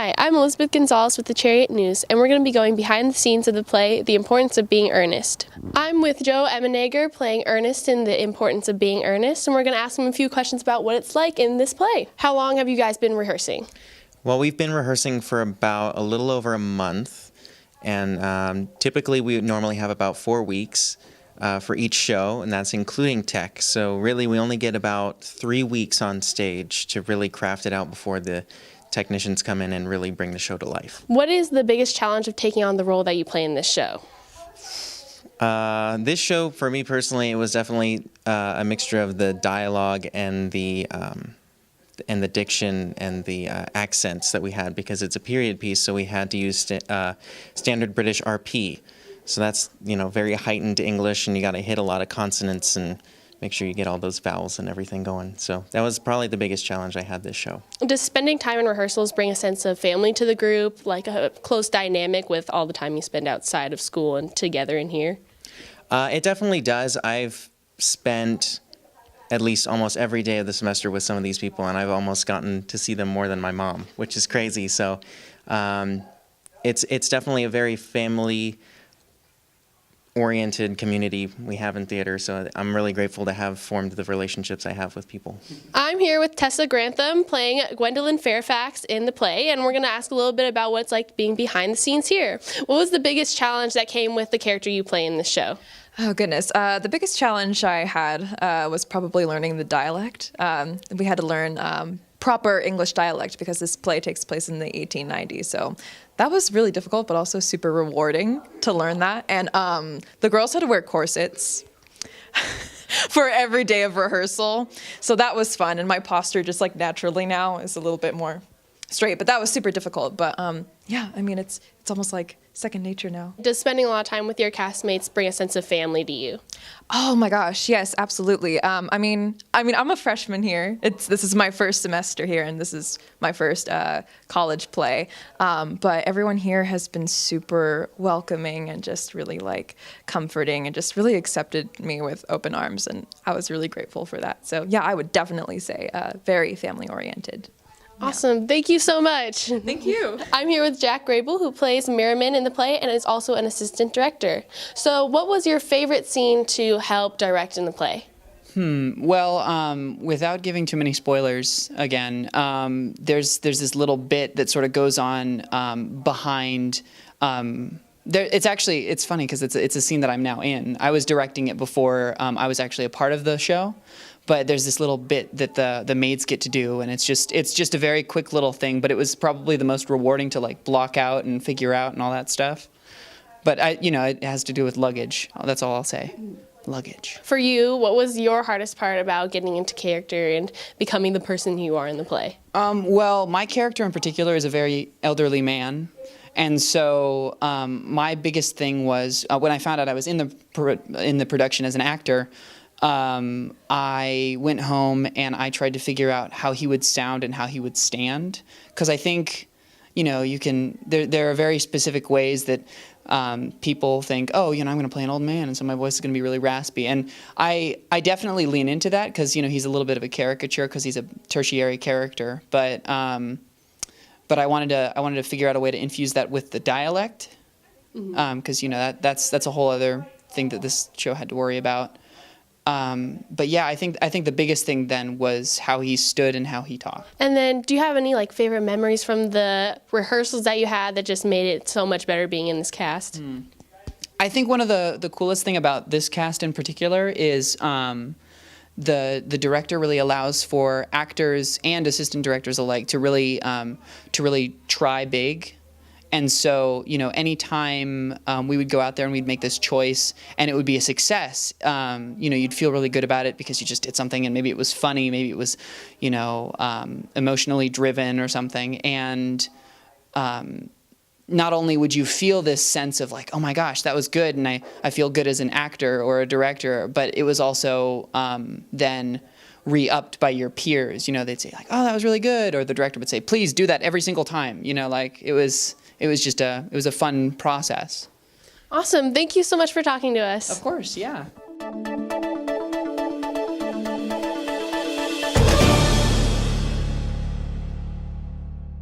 Hi, I'm Elizabeth Gonzalez with the Chariot News, and we're going to be going behind the scenes of the play, The Importance of Being Earnest. I'm with Joe Emenegger playing Ernest in The Importance of Being Earnest, and we're going to ask him a few questions about what it's like in this play. How long have you guys been rehearsing? Well, we've been rehearsing for about a little over a month, and typically we normally have about 4 weeks for each show, and that's including tech. So really we only get about 3 weeks on stage to really craft it out before the technicians come in and really bring the show to life. What is the biggest challenge of taking on the role that you play in this show? This show, for me personally, it was definitely a mixture of the dialogue and the diction and the accents that we had, because it's a period piece, so we had to use standard British RP. So that's, very heightened English, and you got to hit a lot of consonants and make sure you get all those vowels and everything going. So that was probably the biggest challenge I had this show. Does spending time in rehearsals bring a sense of family to the group, like a close dynamic with all the time you spend outside of school and together in here? It definitely does. I've spent at least almost every day of the semester with some of these people, and I've almost gotten to see them more than my mom, which is crazy. So it's definitely a very family-oriented community we have in theater, so I'm really grateful to have formed the relationships I have with people. I'm here with Tessa Grantham playing Gwendolyn Fairfax in the play, and we're going to ask a little bit about what it's like being behind the scenes here. What was the biggest challenge that came with the character you play in this show? Oh, goodness. The biggest challenge I had was probably learning the dialect. We had to learn proper English dialect because this play takes place in the 1890s. So that was really difficult, but also super rewarding to learn that. And the girls had to wear corsets for every day of rehearsal. So that was fun. And my posture just like naturally now is a little bit more straight, but that was super difficult. But yeah, I mean, it's almost like second nature now. Does spending a lot of time with your castmates bring a sense of family to you? Oh my gosh, yes, absolutely. I mean, I'm a freshman here. This is my first semester here, and this is my first college play. But everyone here has been super welcoming and just really like comforting and just really accepted me with open arms, and I was really grateful for that. So yeah, I would definitely say very family oriented. Awesome. Thank you so much. Thank you. I'm here with Jack Grable, who plays Merriman in the play and is also an assistant director. So what was your favorite scene to help direct in the play? Well, without giving too many spoilers, again, there's this little bit that sort of goes on behind. It's funny because it's a scene that I'm now in. I was directing it before I was actually a part of the show. But there's this little bit that the maids get to do, and it's just a very quick little thing, but it was probably the most rewarding to like block out and figure out and all that stuff. But it has to do with luggage. That's all I'll say. Luggage. For you, what was your hardest part about getting into character and becoming the person you are in the play? Well, my character in particular is a very elderly man. And so my biggest thing was when I found out I was in the production as an actor, I went home and I tried to figure out how he would sound and how he would stand, because I think, there are very specific ways that people think, oh, I'm going to play an old man, and so my voice is going to be really raspy. And I definitely lean into that because, he's a little bit of a caricature because he's a tertiary character. But I wanted to figure out a way to infuse that with the dialect, because that's a whole other thing that this show had to worry about. But yeah, I think the biggest thing then was how he stood and how he talked. And then do you have any favorite memories from the rehearsals that you had that just made it so much better being in this cast? I think one of the coolest thing about this cast in particular is the director really allows for actors and assistant directors alike to really try big. And so, anytime we would go out there and we'd make this choice and it would be a success, you'd feel really good about it because you just did something, and maybe it was funny, maybe it was, emotionally driven or something. And not only would you feel this sense of like, oh my gosh, that was good, and I feel good as an actor or a director, but it was also then re-upped by your peers. They'd say like, oh, that was really good, or the director would say, please do that every single time. It was a fun process. Awesome. Thank you so much for talking to us. Of course, yeah.